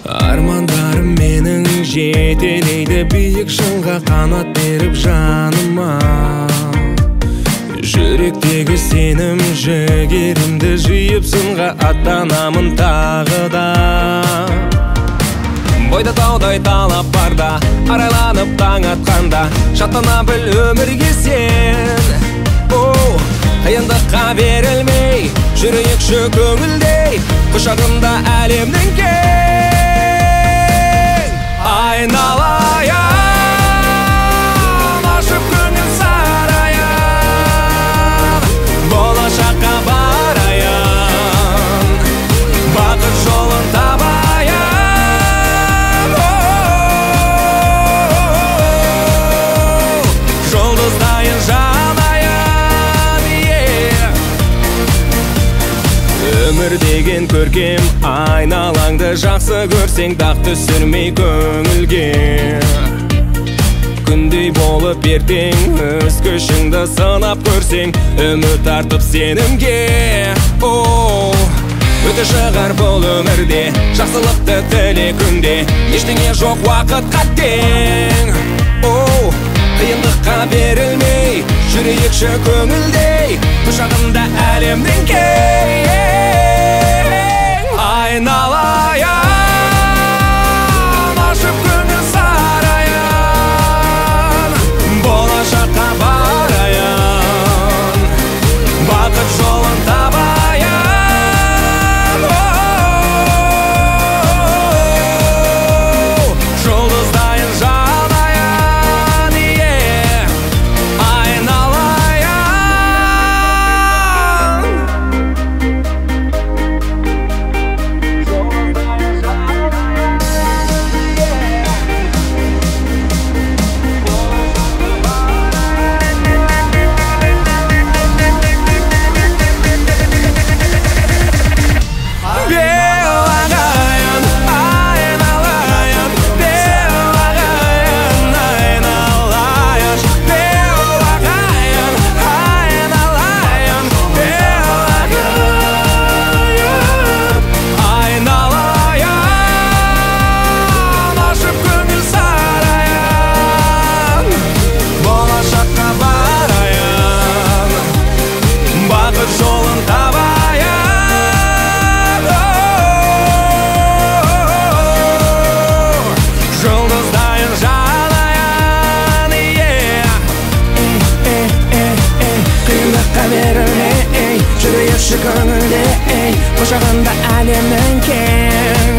Армандарым менің жетелейді биік шыңға қанат беріп жаныма. Жүректегі сенім жігерімді жиып сынға аттанамын тағы да. Бойда таудай талап барда, арайланып таң атқанда, шаттана біл өмірге сен. Қиындыққа берілмей, жүрейікші көңілдей, құшағында әлемнің кең. Айналайын, ашып көңіл сарайын, болашаққа барайын, бақыт жолын табайын. Жұлдыздайын жанайын. Өмір деген көркем, айналаңды жақсы көрсең, дақ түсірмей көңілге. Күндей болып ертең өз күшіңді сынап көрсең, үміт артып сенімге. Өте шығар бұл өмірде, жақсылықты тіле күнде, ештеңе жоқ уақытқа тең. Қиындыққа берілмей, жүрейікші көңілдей, құшағында әлемнің кең. Айналайын, ашып көңіл сарайын, болашаққа барайын, бақыт жолын табайын. Жұлдыздайын жанайын. Айналайын. Жолын табайын, жұлдыздайын жанайын. Қиындыққа берілмей, жүрейікші көңілде, құшағында әлемнің кең.